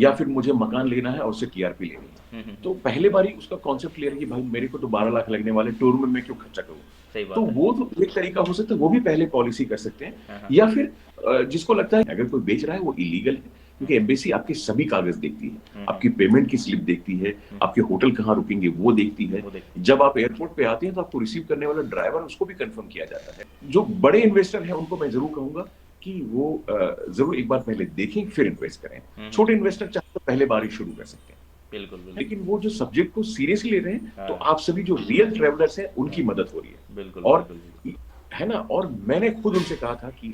या फिर मुझे मकान लेना है और उससे टीआरपी लेनी है। तो पहले बारी उसका कॉन्सेप्ट क्लियर है कि भाई मेरे को तो 12 लाख लगने वाले, टूर में मैं क्यों खर्चा करूं। सही तो बात है। वो तो एक तरीका हो सकता है, वो भी पहले पॉलिसी कर सकते हैं। हाँ, हाँ। या फिर जिसको लगता है अगर कोई बेच रहा है वो इलीगल है, क्योंकि एम्बेसी आपके सभी कागज देखती है, आपकी पेमेंट की स्लिप देखती है, आपके होटल कहाँ रुकेंगे वो देखती है। वो देखती है। जब आप एयरपोर्ट पे आते हैं तो आपको रिसीव करने वाला ड्राइवर, उसको भी कंफर्म किया जाता है। जो बड़े इन्वेस्टर हैं उनको मैं जरूर कहूंगा कि वो जरूर एक बार पहले देखें फिर इन्वेस्ट करें। छोटे इन्वेस्टर चाहे तो पहले बार ही शुरू कर सकते हैं, बिल्कुल, बिल्कुल। लेकिन वो जो सब्जेक्ट को सीरियसली ले रहे हैं तो हाँ, आप सभी जो रियल ट्रेवलर्स हैं हाँ। उनकी मदद हो रही है। बिल्कुल, और बिल्कुल। है ना, और मैंने खुद उनसे कहा था कि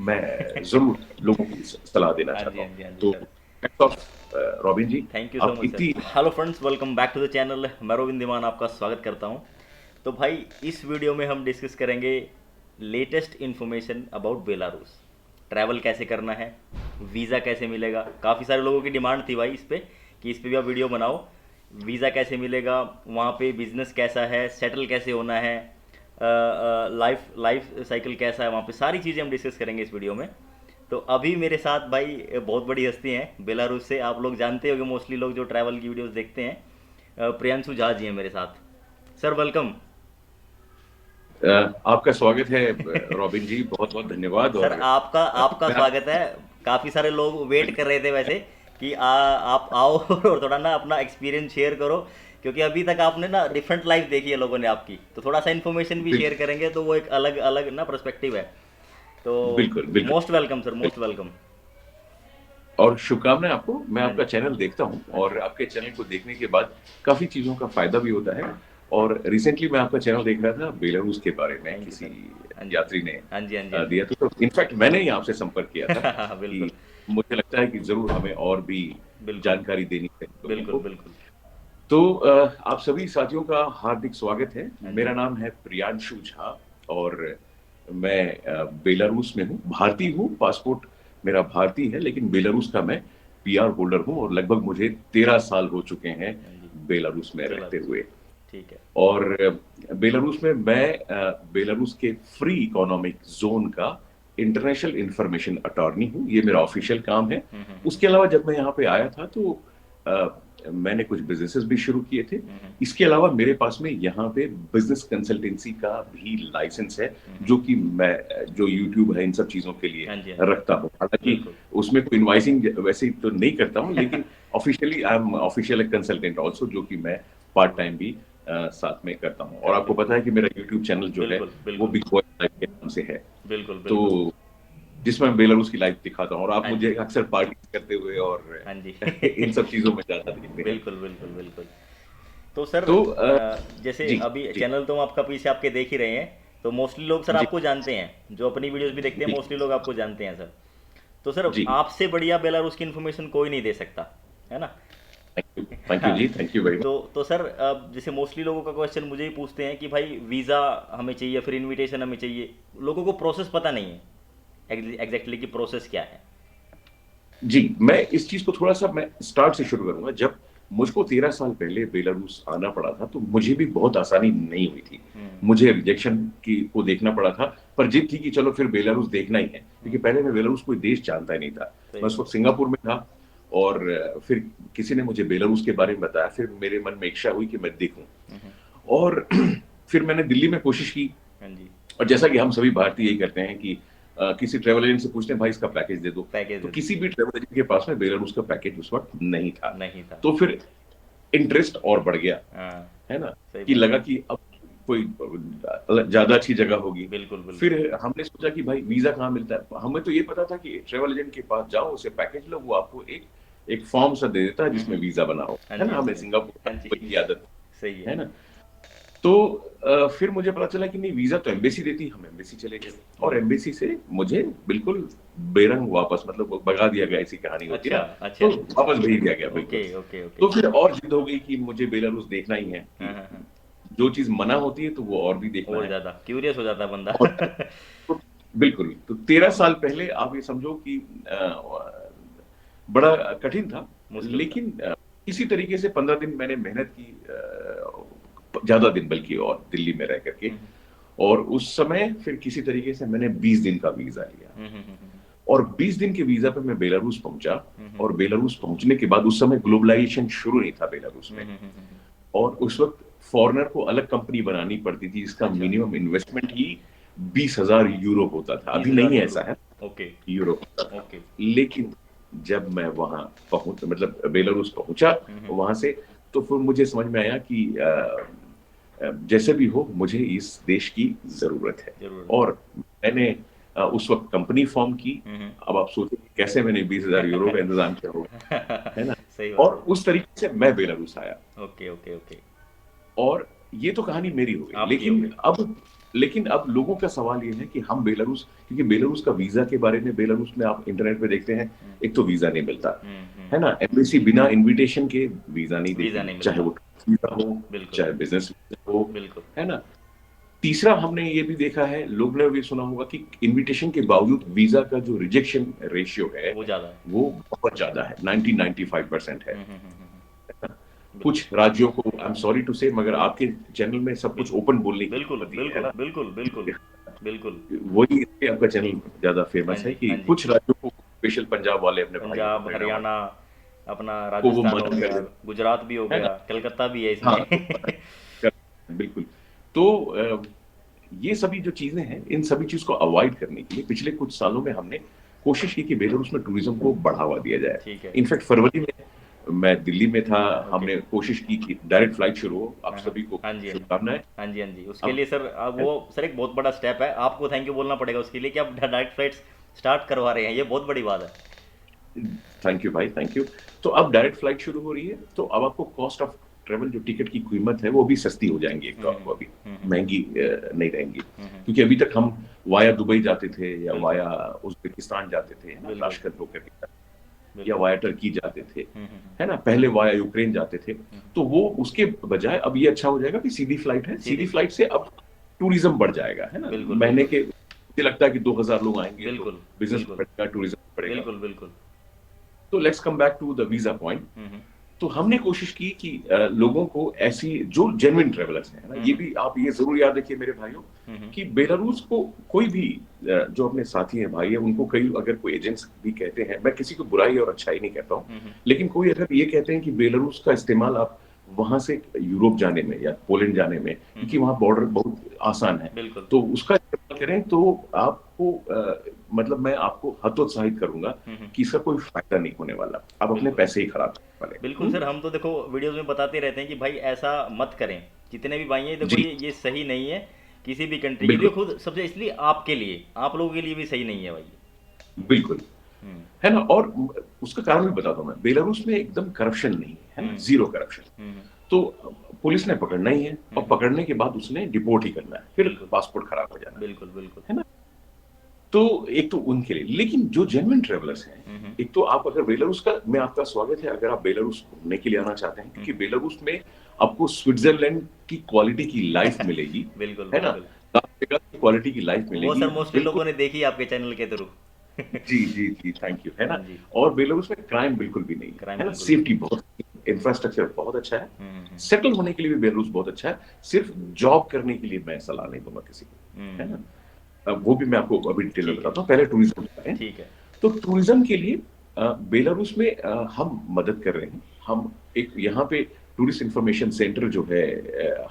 मैं जरूर लोगों को सलाह देना हाँ जी, चाहता हाँ जी, हाँ हूँ। जी तो sir. Hats off Robin ji, thank you so आप मच सर। इतनी। Hello friends, welcome back to the channel. मैं रोविंद दीमान आपका स्वागत करता हूँ। तो भाई, इस वीडियो में हम डिस्कस करेंगे latest information about Belarus. Travel कैसे करना है, वीज़ा कैसे मिलेगा। काफ़ी सारे लोगों की डिमांड थी भाई इस पे कि इस पे भी आप वीडियो बनाओ। वीज़ा कैसे मिलेगा, वहाँ पे बिजनेस कैसा है, सेटल कैसे होना है, लाइफ लाइफ साइकिल कैसा है वहाँ पे, सारी चीज़ें हम डिस्कस करेंगे इस वीडियो में। तो अभी मेरे साथ भाई बहुत बड़ी हस्ती हैं बेलारूस से, आप लोग जानते होंगे, मोस्टली लोग जो ट्रैवल की वीडियोस देखते हैं। प्रियांशु झा जी हैं मेरे साथ। Sir welcome. आपका स्वागत है रॉबिन जी, बहुत बहुत धन्यवाद। सर और आपका आपका मैं स्वागत है। काफ़ी सारे लोग वेट कर रहे थे वैसे कि आप आओ और थोड़ा ना अपना एक्सपीरियंस शेयर करो, क्योंकि अभी तक आपने ना डिफरेंट लाइफ देखी है लोगों ने आपकी, तो थोड़ा सा इन्फॉर्मेशन भी शेयर करेंगे तो वो एक अलग अलग ना पर्सपेक्टिव है। तो बिल्कुल बिल्कुल मोस्ट वेलकम सर, मोस्ट बिल्कुल। वेलकम। और शुभकामनाएं आपको। मैं हाँ आपका जी, चैनल देखता हूँ हाँ और जी, आपके चैनल को देखने के बाद काफी चीजों का फायदा भी होता है। और रिसेंटली मैं आपका चैनल देख रहा था, बेलारूस के बारे में थैंक यू किसी सर। हाँ जी, यात्री ने हाँ जी, हाँ जी, हाँ जी। दिया था। तो इनफैक्ट मैंने ही आपसे संपर्क किया था हाँ, कि बिल्कुल, मुझे लगता है कि जरूर हमें और भी बिल्कुल, जानकारी देनी चाहिए लोगों बिल्कुल, को। बिल्कुल। तो आप सभी साथियों का हार्दिक स्वागत है। हाँ जी, मेरा नाम है प्रियांशु झा और मैं बेलारूस में हूँ, भारतीय हूँ, पासपोर्ट मेरा भारतीय है, लेकिन बेलारूस का मैं पीआर होल्डर हूँ और लगभग मुझे 13 साल हो चुके हैं हाँ जी। बेलारूस में रहते बेलारूस हुए। में। ठीक है। और बेलारूस में मैं बेलारूस के फ्री इकोनॉमिक जोन का इंटरनेशनल इंफॉर्मेशन अटॉर्नी हूँ, ये मेरा ऑफिशियल काम है। उसके अलावा जब मैं यहाँ पे आया था तो मैंने कुछ बिजनेसेस भी शुरू किए थे। इसके अलावा मेरे पास में यहाँ पे बिजनेस कंसल्टेंसी का भी लाइसेंस है, जो कि मैं जो यूट्यूब है इन सब चीजों के लिए हाँ जी, हाँ जी, रखता हूँ। हालांकि बिल्कुल। उसमें कोई इनवाइसिंग वैसे तो नहीं करता हूँ, लेकिन officially I am official consultant also, जो कि मैं पार्ट टाइम भी साथ में करता हूँ। और आपको पता बिल्कुल, है कि मेरा यूट्यूब चैनल जो है बिल्कुल, वो बिल्कुल, बिग बॉय लाइफ के नाम से है, बिल्कुल, तो बिल्कुल। जिसमें मैं बेलारूस की लाइफ दिखाता हूँ और आप हाँ मुझे जी, अक्सर पार्टी करते हुए और हाँ जी। इन सब चीजों में ज्यादा देखते हैं। बिल्कुल, बिल्कुल, बिल्कुल। तो सर तो जैसे जी अभी जी चैनल तो हम आपका पीछे आपके देख ही रहे हैं, तो मोस्टली लोग सर जी आपको जानते हैं, जो अपनी वीडियोस भी देखते हैं जी मोस्टली लोग आपको जानते हैं सर। तो सर जी। आपसे बढ़िया बेलारूस की इन्फॉर्मेशन कोई नहीं दे सकता, है ना। थैंक यू हाँ। जी, थैंक यू वेरी मच। तो सर अब जैसे मोस्टली लोगों का क्वेश्चन मुझे ही पूछते हैं कि भाई वीज़ा हमें चाहिए, फिर इनविटेशन हमें चाहिए। लोगों को प्रोसेस पता नहीं है एग्जैक्टली कि प्रोसेस क्या है। जी, मैं इस चीज को थोड़ा सा मैं स्टार्ट से शुरू करूंगा। जब मुझको 13 साल पहले बेलारूस आना पड़ा था तो मुझे भी बहुत आसानी नहीं हुई थी। मुझे रिजेक्शन की को देखना पड़ा था, पर जिद थी कि चलो फिर बेलारूस देखना ही है, क्योंकि पहले मैं बेलारूस कोई देश जानता ही नहीं था। सही मैं उस बात। वक्त सिंगापुर में था और फिर किसी ने मुझे बेलारूस के बारे में बताया, फिर मेरे मन में इच्छा हुई कि मैं देखूं। और फिर मैंने दिल्ली में कोशिश की। हाँ जी। और जैसा कि हम सभी भारतीय यही करते हैं कि किसी ट्रेवल एजेंट से पूछते हैं भाई इसका पैकेज दे दो। पैकेज तो दे किसी दीजिए। भी ट्रेवल एजेंट के पास में बेलारूस का पैकेज उस वक्त नहीं था। नहीं था। तो फिर इंटरेस्ट और बढ़ गया, हाँ, है ना, सही कि बात लगा है। कि अब कोई ज्यादा अच्छी जगह होगी। बिल्कुल, फिर बिल्कुल। हमने सोचा कि भाई वीजा कहाँ मिलता है। हमें तो ये पता था कि ट्रेवल एजेंट के पास जाओ, उसे पैकेज लो, वो आपको एक एक फॉर्म सा दे देता है जिसमें वीजा बना हो, हाँ है जी, ना। हाँ हमें जी, हाँ जी, सिंगापुर हाँ की जी। वही आदत सही है। है ना। तो फिर मुझे पता चला कि नहीं, वीजा तो एम्बेसी देती। हम एम्बेसी चले गए और एम्बेसी से मुझे बिल्कुल बेरंग वापस, मतलब वो भगा दिया गया, ऐसी कहानी होती है अच्छा, ना। तो अच्छा। वापस भेज दिया गया बिल्कुल। Okay, okay, okay. तो फिर और जिद हो गई कि मुझे बेलारूस देखना ही है, हाँ, कि हाँ, हाँ। जो चीज मना होती है तो वो और भी देखना और है। ज़्यादा क्यूरियस हो जाता है बंदा। और तो बिल्कुल, तो 13 साल पहले आप ये समझो कि बड़ा कठिन था, मुश्किल था। लेकिन किसी तरीके से 15 दिन मैंने मेहनत की, ज्यादा दिन बल्कि, और दिल्ली में रह करके। और उस समय फिर किसी तरीके से मैंने 20 दिन का वीजा लिया। और 20 दिन के वीजा पे मैं बेलारूस पहुंचा। और बेलारूस पहुंचने के बाद, उस समय ग्लोबलाइजेशन शुरू नहीं था बेलारूस में, और उस वक्त फॉरेनर को अलग कंपनी बनानी पड़ती थी जिसका अच्छा। मिनिमम इन्वेस्टमेंट ही 20,000 यूरो होता था। अभी 20,000 नहीं है, यूरो। ऐसा है, ओके। यूरो होता था। ओके। लेकिन जब मैं वहां पहुंच मतलब बेलारूस पहुंचा वहां से, तो फिर मुझे समझ में आया कि जैसे भी हो मुझे इस देश की जरूरत है। जरूर। और मैंने उस वक्त कंपनी फॉर्म की। अब आप सोचिए कैसे मैंने 20,000 यूरो का इंतजाम किया होगा, है ना। सही बात और है। उस तरीके से मैं बेलारूस आया। Okay okay okay. और ये तो कहानी मेरी हो गई, आपकी हो गई। लेकिन अब लोगों का सवाल ये है कि हम बेलारूस, क्योंकि बेलारूस का वीजा के बारे में, बेलारूस में आप इंटरनेट पे देखते हैं, एक तो वीजा नहीं मिलता, है ना। एम्बेसी बिना इनविटेशन के वीजा नहीं वीजा देती, नहीं चाहे मिलता। वो वीजा हो, बिल्कुल। चाहे बिजनेस वीजा हो, बिल्कुल। है ना। तीसरा, हमने ये भी देखा है, लोग ने भी सुना होगा कि इनविटेशन के बावजूद वीजा का जो रिजेक्शन रेशियो है वो ज्यादा है। वो बहुत ज्यादा है, 90-95% है। बिल्कुल। कुछ राज्यों को, आई एम सॉरी टू से, मगर आपके चैनल में सब कुछ बिल्कुल ओपन बोलने की बिल्कुल अनुमति है बिल्कुल ना। बिल्कुल बिल्कुल बिल्कुल। वही इसलिए आपका चैनल ज्यादा हाँ फेमस है जी कि हाँ जी। कुछ राज्यों को, स्पेशल पंजाब वाले अपने भाइयों को, पंजाब, हरियाणा हरियाणा, वाले अपना को वो राजस्थान हो मना कर गया, देते, गुजरात भी हो है गया, ना। कलकत्ता भी है हाँ, इसमें। तो बिल्कुल। तो ये सभी जो चीजें हैं, इन सभी चीज को अवॉइड करने के लिए पिछले कुछ सालों में हमने कोशिश की कि बेलारूस में टूरिज्म को बढ़ावा दिया जाए। ठीक है। इनफैक्ट फरवरी में मैं दिल्ली में था, ओके। हमने कोशिश की कि डायरेक्ट फ्लाइट शुरू हो। आप हाँ हाँ सभी को हाँ जी हाँ जी शुभकामनाएं। हाँ जी हाँ जी। उसके अब लिए सर वो सर एक बहुत बड़ा स्टेप है, आपको थैंक यू बोलना पड़ेगा उसके लिए कि आप डायरेक्ट फ्लाइट्स स्टार्ट करवा रहे हैं, ये बहुत बड़ी बात है। थैंक यू भाई, थैंक यू। तो अब डायरेक्ट फ्लाइट शुरू हो रही है, तो अब आपको कॉस्ट ऑफ ट्रेवल, जो टिकट की कीमत है, वो भी सस्ती हो जाएंगी। एक तो आपको अभी महंगी नहीं रहेंगी, क्योंकि अभी तक हम वाया दुबई जाते थे, या बिल्कुल वाया उज्बेकिस्तान जाते थे, है ना, बिल्कुल ताशकंद होकर के, या बिल्कुल। वाया टर्की जाते थे, है ना, पहले वाया यूक्रेन जाते थे। तो वो उसके बजाय अब ये अच्छा हो जाएगा कि सीधी फ्लाइट है, सीधी सीधी फ्लाइट। फ्लाइट से अब टूरिज्म बढ़ जाएगा, है ना। बिल्कुल महीने बिल्कुल के, मुझे लगता है कि 2,000 लोग आएंगे तो बिल्कुल बिजनेस बिल्कुल बढ़ेगा, टूरिज्म बढ़ेगा। बिल्कुल बिल्कुल। तो let's come back to the visa point. तो हमने कोशिश की कि लोगों को, ऐसी जो जेन्युइन ट्रेवलर्स हैं ना, ये भी आप ये जरूर याद रखिए मेरे भाइयों, कि बेलारूस को कोई भी जो अपने साथी हैं, भाई हैं, उनको कई अगर कोई एजेंट्स भी कहते हैं, मैं किसी को बुराई और अच्छाई नहीं कहता हूँ, लेकिन कोई अगर ये कहते हैं कि बेलारूस का इस्तेमाल आप वहां से यूरोप जाने में या पोलैंड जाने में, क्योंकि वहां बॉर्डर बहुत आसान है, बिल्कुल तो उसका इस्तेमाल करें, तो आपको मतलब मैं आपको हतोत्साहित करूंगा कि इसका कोई फायदा नहीं होने वाला, आप अपने बिल्कुल पैसे ही खराब करने वाले। बिल्कुल सर, हम तो देखो वीडियोस में बताते रहते हैं कि भाई ऐसा मत करें। जितने भी भाई हैं देखो, जी, ये सही नहीं है किसी भी कंट्री के लिए, बिल्कुल, खुद सबसे इसलिए आपके लिए, आप लोगों के लिए भी सही नहीं है भाई। बिल्कुल, है ना। और उसका कारण भी बताता हूं मैं, बेलारूस में एकदम करप्शन नहीं है, है ना, जीरो करप्शन। तो पुलिस ने पकड़ना ही है, और पकड़ने के बाद उसने डिपोर्ट ही करना है, फिर बिल्कुल पासपोर्ट खराब हो जाना बिल्कुल बिल्कुल। है ना। तो एक तो उनके लिए, लेकिन जो जेन्युइन ट्रेवलर्स हैं, एक तो आप अगर बेलारूस का, मैं आपका स्वागत है अगर आप बेलारूस घूमने के लिए आना चाहते हैं, क्योंकि बेलारूस में आपको स्विट्जरलैंड की क्वालिटी की लाइफ मिलेगी, बिल्कुल है ना, बिल्कुल। लास वेगास की क्वालिटी की लाइफ वो मिलेगी, सर मोस्टली बिल्कुल। लोगों ने देखी आपके चैनल के थ्रू। जी जी जी, थैंक यू, है हाँ ना। जी। और बेलारूस में क्राइम बिल्कुल भी नहीं है, क्राइम है ना, बिल्कुल भी सेफ्टी नहीं। बहुत, इंफ्रास्ट्रक्चर बहुत अच्छा है, हम्म। सेटल होने के लिए भी बेलारूस बहुत अच्छा है। सिर्फ जॉब करने के लिए मैं सलाह नहीं दूंगा किसी को, है ना। वो भी मैं आपको अभी डिटेल में ठीक है बताता हूँ, पहले टूरिज्म बताएं। ठीक है। तो टूरिज्म के लिए बेलारूस में हम मदद कर रहे हैं। हम एक यहाँ पे टूरिस्ट इंफॉर्मेशन सेंटर जो है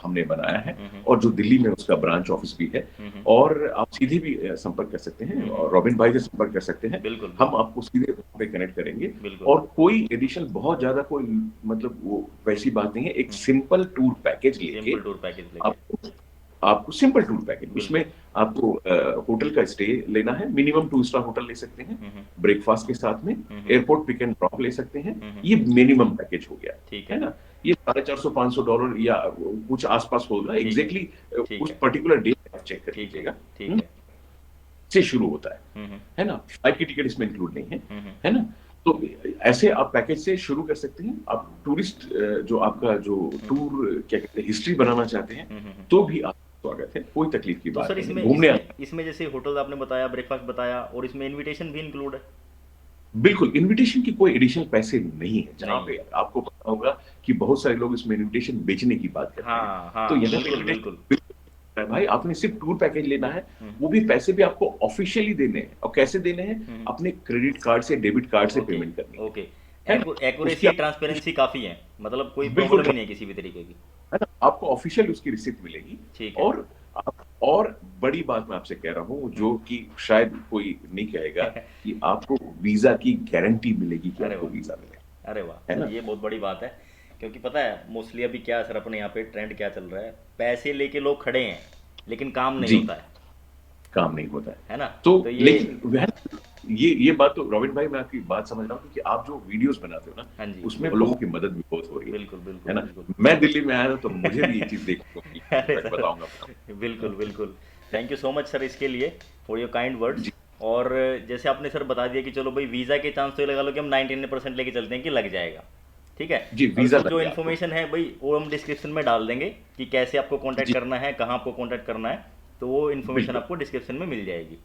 हमने बनाया है, और जो दिल्ली में उसका ब्रांच ऑफिस भी है। और आप सीधे भी संपर्क कर सकते हैं, और रॉबिन भाई से संपर्क कर सकते हैं, बिल्कुल हम बिल्कुल आपको सीधे वहाँ पे कनेक्ट करेंगे। बिल्कुल। और कोई एडिशनल बहुत ज्यादा कोई, मतलब वो वैसी बात नहीं है, एक सिंपल टूर पैकेज लेके सिंपल टूर पैकेज लेके। आपको आपको सिंपल टूर पैकेज, उसमें बिल्कुल। आपको होटल का स्टे लेना है, मिनिमम 2 स्टार होटल ले सकते हैं, ब्रेकफास्ट के साथ में, एयरपोर्ट पिक एंड ड्रॉप ले सकते हैं, ये मिनिमम पैकेज हो गया, ठीक है है ना। ये $450-500 या कुछ आसपास होगा, ठीक है एग्जैक्टली ठीक उस है पर्टिकुलर डे आप चेक कर ठीक है लीजिएगा, ठीक है। से शुरू होता है ना। फ्लाइट की टिकट इसमें इंक्लूड नहीं है ना। तो ऐसे आप पैकेज से शुरू कर सकते हैं। आप टूरिस्ट जो आपका जो टूर क्या कहते हैं, हिस्ट्री बनाना चाहते हैं, तो भी आप स्वागत है, कोई तकलीफ की तो बात सर नहीं है, इसमें घूमने इसमें इसमें जैसे होटल आपने बताया, ब्रेकफास्ट बताया, और इसमें इनविटेशन भी इंक्लूड है? बिल्कुल, इनविटेशन की कोई एडिशनल पैसे नहीं है। जहां नहीं पे है। आपको पता होगा कि बहुत सारे लोग इसमें इनविटेशन बेचने की बात करते हैं, हाँ तो हाँ यहाँ पे बिल्कुल इनविटेशन बिल्कुल। भाई आपने सिर्फ टूर पैकेज लेना है, हम्म, वो भी पैसे भी आपको ऑफिशियली देने हैं, और कैसे देने हैं, हम्म, अपने क्रेडिट कार्ड से, डेबिट कार्ड से ओके पेमेंट करनी ओके। है ना। उसकी एक्यूरेसी ट्रांसपेरेंसी काफ़ी है, मतलब कोई बिल्कुल, प्रॉब्लम ही नहीं है किसी भी तरीके की। है ना, आपको ऑफिशियल उसकी रिसिप्ट मिलेगी। ठीक है। और और बड़ी बात मैं आपसे कह रहा हूँ, जो कि शायद कोई नहीं कहेगा, कि आपको वीजा की गारंटी मिलेगी कि अरे आपको वाह, वीजा मिलेगा, अरे वाह है सर, ना। ये बहुत बड़ी बात है। क्योंकि पता है मोस्टली अभी क्या सर अपने यहाँ पे ट्रेंड क्या चल रहा है, पैसे लेके लोग खड़े हैं लेकिन काम नहीं जी, होता काम नहीं होता है। है ना। तो तो ये, लेकिन वह, ये बात तो रॉबिन भाई, मैं आपकी बात समझ रहा हूँ, क्योंकि आप जो वीडियोस बनाते हो ना, हाँ जी, उसमें लोगों की मदद भी बहुत हो रही बिल्कुल बिल्कुल है ना। बिल्कुल। मैं दिल्ली में आया था तो मुझे भी ये चीज देखने को मिली, अरे सच सर, बताऊंगा मैं बिल्कुल आपको। बिल्कुल। Thank you so much sir इसके लिए, फॉर योर काइंड वर्ड्स। जी और जैसे आपने सर बता दिया कि चलो भाई वीज़ा के चांस तो ये लगा लो कि हम 99% लेके चलते हैं कि लग जाएगा, ठीक है। जी, और वीजा फिर लग जो गया आपको। इन्फॉर्मेशन है भाई वो हम डिस्क्रिप्शन में डाल देंगे कि कैसे आपको कांटेक्ट जी करना है, कहाँ आपको कांटेक्ट करना है, तो वो इन्फॉर्मेशन बिल्कुल। आपको डिस्क्रिप्शन में मिल जाएगी।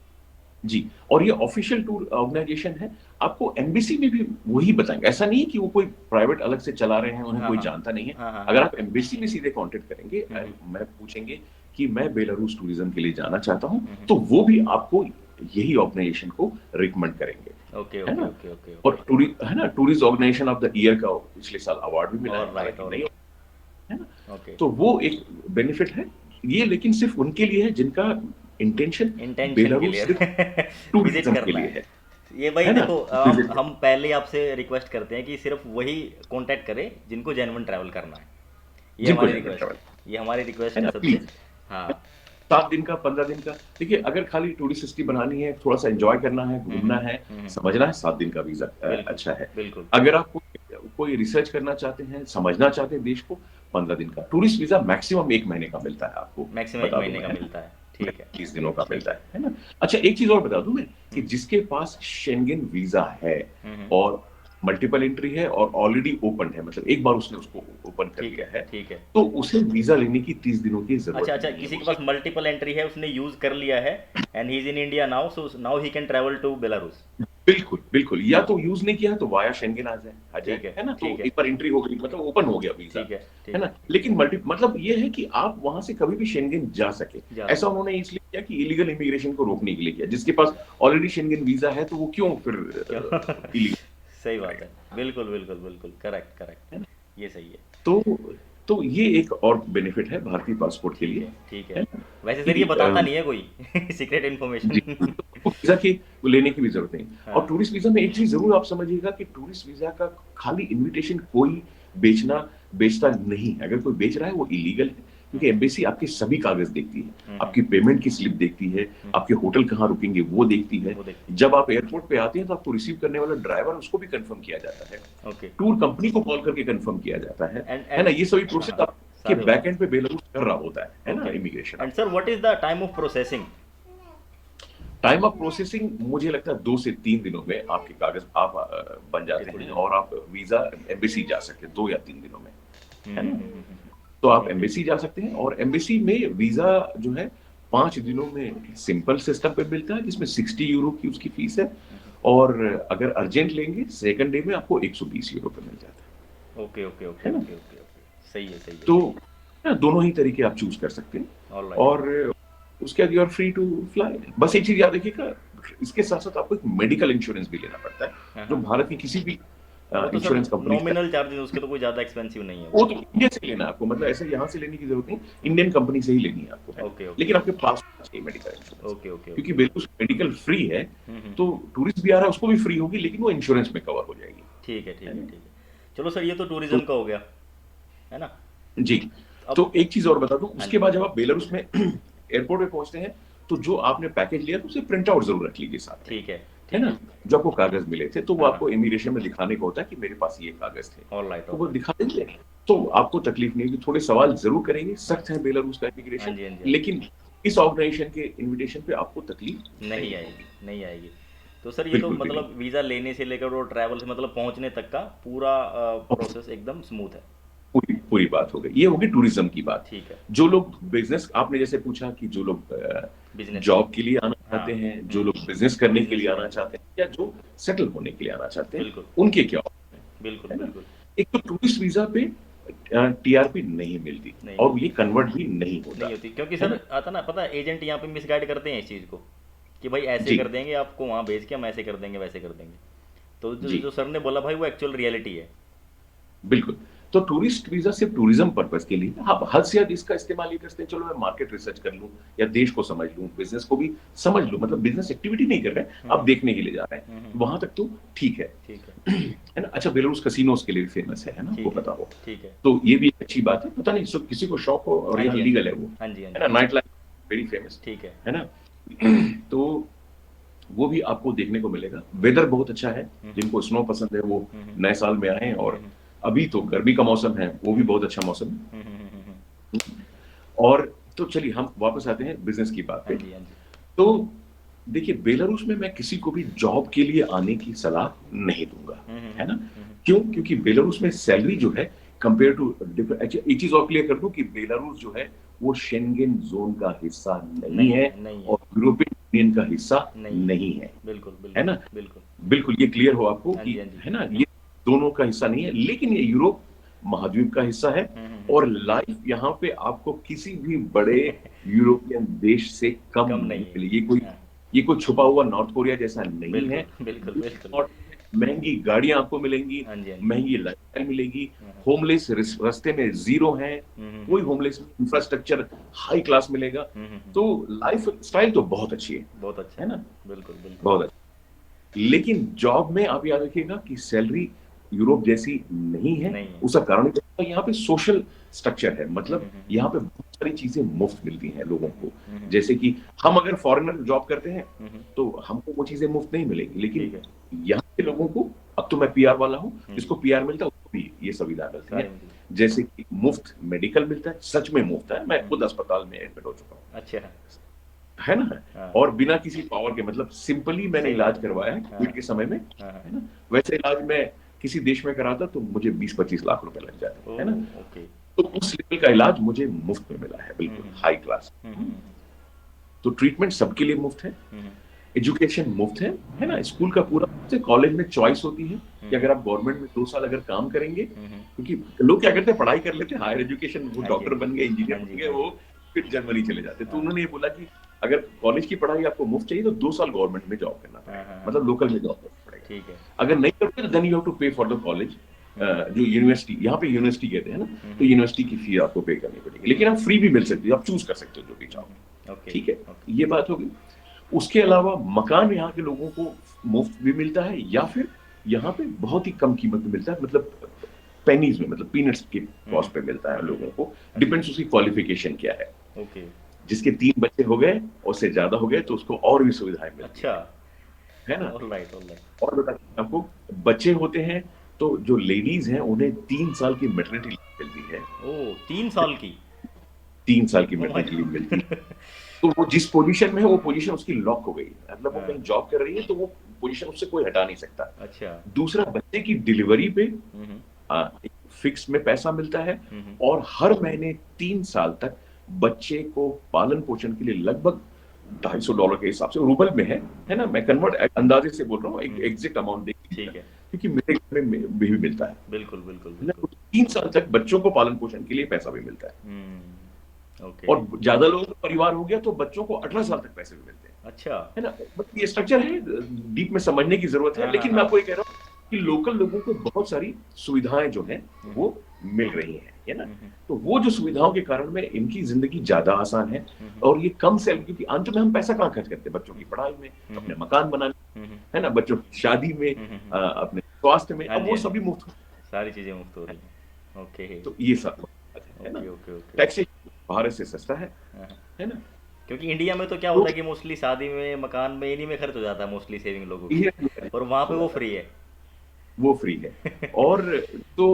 जी, और ये ऑफिशियल टूर ऑर्गेनाइजेशन है, आपको एम्बेसी में भी वही बताएंगे। ऐसा नहीं है कि वो कोई प्राइवेट अलग से चला रहे हैं, उन्हें हाँ कोई हाँ जानता नहीं है। हाँ हाँ हाँ। अगर आप एम्बेसी में सीधे कांटेक्ट करेंगे, हम्म मैं पूछेंगे कि मैं बेलारूस टूरिज्म के लिए जाना चाहता हूँ, हम्म। तो वो भी आपको यही ऑर्गेनाइजेशन को रिकमेंड करेंगे, ओके है ओके ना। ओके ओके और ओके। है ना, tourist organisation of the year का पिछले साल अवार्ड भी मिला और है, राइट, हालांकि और नहीं, राइट। है ना। ओके। तो वो एक बेनिफिट है। ये लेकिन सिर्फ उनके लिए है जिनका इंटेंशन इंटेंशन बेलारूस सिर्फ क्लियर, विजिट टूरिज्म के करना लिए है। है ये भाई है ना, देखो, विजिट। हम पहले आपसे रिक्वेस्ट करते हैं कि सिर्फ वही कांटेक्ट करें जिनको जेन्युइन ट्रैवल करना है। ये जिनको हमारी जनरल रिक्वेस्ट ट्रैवल, है, ये हमारी है रिक्वेस्ट है ना, सबसे। प्लीज। हाँ। 7 दिन का, 15 दिन का, देखिए, अगर खाली टूरिस्ट हिस्ट्री बनानी है, थोड़ा सा एंजॉय करना है, घूमना है, हम्म। समझना है, 7 दिन का वीजा बिल्कुल अच्छा है। बिल्कुल। अगर आप कोई रिसर्च करना चाहते हैं, समझना चाहते हैं देश को, 15 दिन का टूरिस्ट वीजा मैक्सिमम 1 महीने का मिलता है आपको, मैक्सिमम एक बता दूं महीने मैं, का है ना। मिलता है, ठीक है। 20 दिनों का ठीक मिलता है। है ना। अच्छा, एक चीज और बता दूं मैं, कि हम्म जिसके पास शेंगेन वीजा है, हम्म। और मल्टीपल एंट्री है, और ऑलरेडी ओपन है, मतलब एक बार उसने उसको ओपन कर ठीक लिया है है, ठीक है। तो उसे वीजा लेने की 30 दिनों की अच्छा जरूरत अच्छा, नहीं है। किसी के उसे पास मल्टीपल एंट्री है, उसने यूज कर लिया है, and he is in India now, so now he can travel to Belarus. बिल्कुल बिल्कुल, या तो यूज नहीं किया तो वाया शेंगेन आ जाए, ठीक है है ना। तो ठीक है एक बार एंट्री हो गई, मतलब ओपन हो गया वीजा, ठीक है है ठीक ना। है। लेकिन मल्टी मतलब ये है कि आप वहां से कभी भी शेंगेन जा सके। जा ऐसा सके। उन्होंने इसलिए किया कि इलीगल इमिग्रेशन को रोकने के लिए किया। जिसके पास ऑलरेडी शेंगेन वीजा है, तो वो क्यों फिर क्यों? इलीगल सही बात है। करेगा, बिल्कुल बिल्कुल बिल्कुल, करेक्ट है ना। करेक्ट, ये सही है। तो तो ये एक और बेनिफिट है भारतीय पासपोर्ट के ठीक लिए, है ठीक है। है ना, वैसे सर ये कि बताता नहीं है कोई सीक्रेट जी, इन्फॉर्मेशन। तो वीजा की लेने की भी जरूरत नहीं। और हाँ। टूरिस्ट वीजा में एक चीज जरूर आप समझिएगा, कि टूरिस्ट वीजा का खाली इनविटेशन कोई बेचता नहीं है। अगर कोई बेच रहा है वो इलीगल है, क्योंकि एम्बेसी आपके सभी कागज देखती है, हम्म। आपकी पेमेंट की स्लिप देखती है, आपके होटल कहाँ रुकेंगे वो देखती है। वो देखती जब आप एयरपोर्ट पे आते हैं, तो आपको रिसीव करने वाला ड्राइवर, उसको भी कंफर्म किया जाता है, है। ओके। टूर कंपनी को कॉल करके कंफर्म किया जाता एंड है एंड ना। ये सभी हाँ प्रोसेस हाँ, आपके सारे होते बैक एंड पे बेलारूस कर रहा होता हैं। है ना, ओके। इमिग्रेशन एंड आपका। Sir what is the time of processing? Time of processing मुझे लगता है 2 से 3 दिनों में आपके कागज आप बन ओके, जाते थोड़ी हैं, जल्दी। और आप वीजा एम्बेसी जा सकते हैं 2 या 3 दिनों में, है ना। हम्म। तो आप ओके। एम्बेसी जा सकते हैं, और एम्बेसी में वीजा जो है 5 दिनों में सिंपल सिस्टम पे मिलता है, जिसमें 60 यूरो की उसकी फीस है। और अगर अर्जेंट लेंगे, सेकंड डे में आपको 120 यूरो पे मिल जाता ओके ओके ओके है ना। ओके ओके ओके, सही है सही है तो सही है। दोनों ही तरीके आप चूज कर सकते हैं। All right. और उसके बाद you are free to fly. बस एक चीज याद रखिएगा, इसके साथ साथ आपको एक मेडिकल इंश्योरेंस भी लेना पड़ता है, हाँ जो हाँ। भारत की किसी भी वो तो सर इंश्योरेंस कंपनी से। नॉमिनल चार्जेस उसके, तो कोई ज़्यादा एक्सपेंसिव नहीं है वो। वो तो इंडिया से लेना है आपको, मतलब ऐसे यहाँ से लेने की जरूरत नहीं, इंडियन कंपनी से ही लेनी है आपको, है ना। ओके ओके लेकिन आपके ओके पास होना चाहिए मेडिकल इंश्योरेंस, ओके ओके क्योंकि ओके। बेलारूस मेडिकल फ्री है। हम्म। तो टूरिस्ट भी आ रहा है, उसको भी फ्री होगी, लेकिन वो इंश्योरेंस में कवर हो जाएगी, ठीक है ठीक है है ना। ठीक है। चलो सर, ये तो तो टूरिज्म का हो गया, है ना। जी, अब तो एक चीज और बता दूं, हाँ उसके जी। बाद जब आप बेलारूस में एयरपोर्ट पे पहुंचते हैं, तो जो आपने पैकेज लिया था, उसे प्रिंट आउट जरूर रख लीजिए साथ में, ठीक है है ठीक ना। है। जो आपको कागज मिले थे, तो वो हाँ हाँ। आपको इमिग्रेशन में दिखाने को होता है कि मेरे पास ये कागज थे, ऑल राइट तो ऑल वो राइट। दिखा देंगे। तो आपको तकलीफ नहीं होगी। थोड़े सवाल जरूर करेंगे, हाँ सख्त है बेलारूस का हाँ इमिग्रेशन, जी हाँ जी हाँ जी। लेकिन इस ऑर्गेनाइजेशन के इनविटेशन पे आपको तकलीफ नहीं नहीं आएगी होगी। नहीं आएगी। तो सर ये तो बिल्कुल भी नहीं। मतलब वीज़ा लेने से लेकर और ट्रैवल से मतलब पहुंचने तक का पूरा और प्रोसेस एकदम स्मूथ है। पूरी पूरी बात हो गई, ये होगी टूरिज्म की बात। ठीक है। जो लोग बिजनेस, आपने जैसे पूछा कि जो लोग बिजनेस के जॉब लिए। के लिए आना हाँ। चाहते हैं, जो लोग बिजनेस करने के बिजनेस लिए के लिए आना आते हैं। चाहते हैं, या जो सेटल होने के लिए आना चाहते हैं, बिल्कुल उनके क्या option बिल्कुल है ना। बिल्कुल। एक तो टूरिस्ट वीजा पे टीआरपी नहीं मिलती नहीं और मिलती, ये कन्वर्ट भी नहीं नहीं होता, होती, क्योंकि है सर ना। आता ना, पता है एजेंट यहाँ पे मिसगाइड करते हैं इस चीज़ को कि भाई ऐसे जी कर देंगे आपको, वहाँ भेज के हम ऐसे कर देंगे वैसे कर देंगे। तो जो जी जो सर ने बोला भाई वो एक्चुअल रियलिटी है। बिल्कुल। तो टूरिस्ट वीजा सिर्फ टूरिज्म पर्पस के लिए, आप हद से हद इसका इस्तेमाल ये करते हैं, चलो मैं मार्केट रिसर्च कर लूं या देश को समझ लूं, बिजनेस को भी समझ लूं, मतलब बिजनेस एक्टिविटी नहीं कर रहे हैं, आप हम्म देखने के लिए जा रहे हम्म हैं, हम्म, वहां तक तो ठीक है। ठीक है, है ना। अच्छा, बेलारूस कसिनोस के लिए भी फेमस है ना, आपको ठीक है, पता हो। ठीक है। तो ये भी एक अच्छी बात है, पता नहीं किसी को शौक हो, और हाँ यहाँ जी, हाँ जी, लीगल है वो, हाँ जी, हाँ है जी, ना, नाइट लाइफ वेरी फेमस, ठीक है। है ना। तो वो भी आपको देखने को मिलेगा। वेदर बहुत अच्छा है, हम्म जिनको स्नो पसंद है वो हम्म नए साल में आए, और हम्म अभी तो गर्मी का मौसम है, वो भी हम्म बहुत अच्छा मौसम है। हम्म। और तो चलिए हम वापस आते हैं बिजनेस की बात हाँ पे। जी, हाँ जी। तो देखिए, बेलारूस में मैं किसी को भी जॉब के लिए आने की सलाह नहीं दूंगा, है ना। हम्म। क्यों? क्योंकि बेलारूस में सैलरी जो है कंपेयर टू डिफरेंट, अच्छा एक चीज और क्लियर कर दूं कि बेलारूस जो है वो शेंगेन जोन का हिस्सा नहीं नहीं है, है, नहीं है, और यूरोपियन यूनियन का हिस्सा नहीं है। नहीं है बिल्कुल है बिल्कुल ना। बिल्कुल। बिल्कुल ये क्लियर हो आपको हाँ जी, कि, हाँ जी। है ना, ये दोनों का हिस्सा नहीं है, लेकिन ये यूरोप महाद्वीप का हिस्सा है। और लाइफ यहाँ पे आपको किसी भी बड़े यूरोपियन देश से कम कम नहीं नहीं है। मिलेगी। हाँ, ये कोई छुपा हुआ नॉर्थ कोरिया जैसा नहीं है। बिल्कुल बिल्कुल बिल्कुल। और महंगी गाड़ियां आपको मिलेंगी, हाँ जी, हाँ जी। महंगी लाइफस्टाइल मिलेगी, हाँ, होमलेस रास्ते में जीरो है, कोई हम्म। होमलेस, इंफ्रास्ट्रक्चर हाई क्लास मिलेगा। तो लाइफ स्टाइल तो बहुत अच्छी बहुत अच्छा है है। ना, बिल्कुल बिल्कुल। बहुत अच्छी। लेकिन जॉब में आप याद रखिएगा कि सैलरी यूरोप जैसी नहीं है। नहीं है। उसका कारण क्या है? यहाँ पे सोशल स्ट्रक्चर है, मतलब हम्म। यहाँ पे बहुत सारी चीजें मुफ्त मिलती हैं लोगों को। हम्म। जैसे कि हम अगर फॉरेनर जॉब करते हैं हम्म। तो हमको वो चीजें मुफ्त नहीं मिलेंगी, लेकिन ठीक है। यहाँ के लोगों को, अब तो मैं पीआर वाला हूँ, जी। जिसको पीआर मिलता है उसको भी ये सुविधा मिलती सारी है। मिली। जैसे कि मुफ्त मेडिकल मिलता है, सच में मुफ्त है, मैं खुद अस्पताल में एडमिट हो चुका हूँ, अच्छा है। है ना। हाँ, और बिना किसी पावर के, मतलब सिंपली मैंने सही बात इलाज है। करवाया है हाँ कोविड के समय में, हाँ हाँ। है ना। वैसे इलाज मैं किसी देश में कराता तो मुझे 20-25 लाख रुपए लग जाते, ओ, है ना। ओके। तो उस लेवल का इलाज मुझे मुफ्त में मिला है, बिल्कुल हाई क्लास। हम्म। तो ट्रीटमेंट सबके लिए मुफ्त है, हम्म एजुकेशन मुफ्त है ना। स्कूल का पूरा मुफ्त है, कॉलेज में चॉइस होती है कि हम्म अगर आप गवर्नमेंट में 2 साल अगर काम करेंगे, हम्म। क्योंकि लोग क्या करते हैं, पढ़ाई कर लेते हैं हायर एजुकेशन, वो हाँ जी, हाँ डॉक्टर जी, बन गए, इंजीनियर हाँ बन जी, गए, हाँ वो जी। फिर जर्मनी चले जाते। तो हाँ उन्होंने ये बोला कि अगर कॉलेज की पढ़ाई आपको मुफ्त चाहिए तो 2 साल गवर्नमेंट में जॉब करना हाँ पड़ेगा, हाँ हाँ। मतलब लोकल में जॉब करना पड़ेगा। ठीक है। अगर नहीं करते तो देन यू हैव टू पे फॉर द कॉलेज, जो यूनिवर्सिटी, यहाँ पे यूनिवर्सिटी कहते हैं ना, तो हम्म यूनिवर्सिटी की फी आपको पे करनी पड़ेगी, लेकिन आप फ्री भी मिल सकती है, आप चूज कर सकते हो जो भी चाहो। ओके ठीक है, ओके। ये बात होगी। उसके अलावा मकान यहाँ के लोगों को मुफ्त भी मिलता है, या फिर यहाँ पे बहुत ही कम कीमत में मिलता है, मतलब पेनीज में, मतलब पीनट्स के कॉस्ट पे मिलता है लोगों को। अच्छा। डिपेंड्स उसकी क्वालिफिकेशन क्या है। ओके। जिसके 3 बच्चे हो गए और उससे ज्यादा हो गए तो उसको और भी सुविधाएं मिलती अच्छा। है ना। All right, all right. और बता आपको, बच्चे होते हैं तो जो लेडीज हैं उन्हें 3 साल की मेटर्निटी लीव मिलती है। ओ, 3 साल की? 3 साल की ओ माय मेटर्निटी लीव मिलती है। गॉड। तो वो जिस पोजीशन में है वो पोजीशन उसकी लॉक हो गई है, मतलब वो हाँ। कहीं जॉब कर रही है तो वो पोजीशन उससे कोई हटा नहीं सकता। अच्छा। दूसरा, बच्चे की डिलीवरी पे हम्म फिक्स में पैसा मिलता है, हम्म। और हर महीने 3 साल तक बच्चे को पालन पोषण के लिए लगभग $250 के हिसाब से, रूबल में है ना, मैं कन्वर्ट अंदाजे से बोल रहा हूँ, एक हम्म। एग्जैक्ट अमाउंट देख लीजिएगा, ठीक है। क्योंकि मेरे घर में भी मिलता बिल्कुल बिल्कुल है ना। बिल्कुल। तो 3 साल तक बच्चों को पालन पोषण के लिए पैसा भी मिलता है। ओके। और ज्यादा लोगों का परिवार हो गया तो बच्चों को 18 साल तक पैसे भी मिलते हैं, अच्छा। है ना। बट ये स्ट्रक्चर है, डीप में समझने की जरूरत है, हाँ हाँ लेकिन मैं हाँ। आपको ये कह रहा हूँ कि लोकल लोगों को बहुत सारी सुविधाएं जो हैं वो मिल रही हैं, है ना। तो वो जो सुविधाओं के कारण में इनकी जिंदगी ज्यादा आसान है, और ये कम से, क्योंकि अंत में हम पैसा कहाँ खर्च करते हैं, बच्चों की पढ़ाई में, अपने मकान बनाने, है ना, बच्चों की शादी में, अपने स्वास्थ्य में, हाँ अब जी, वो हाँ जी। सभी मुफ्त सारी चीज़ें मुफ्त हो रही हैं। ओके। है। तो ये सब है ना। Okay okay okay okay. Taxation Bharat से सस्ता हाँ। है ना। क्योंकि इंडिया में तो क्या तो होता है कि मोस्टली शादी में, मकान में, इन्हीं में खर्च हो जाता है मोस्टली सेविंग लोगों की। ये और वहाँ पे हो वो जाता फ्री है, है। वो फ्री है। और तो,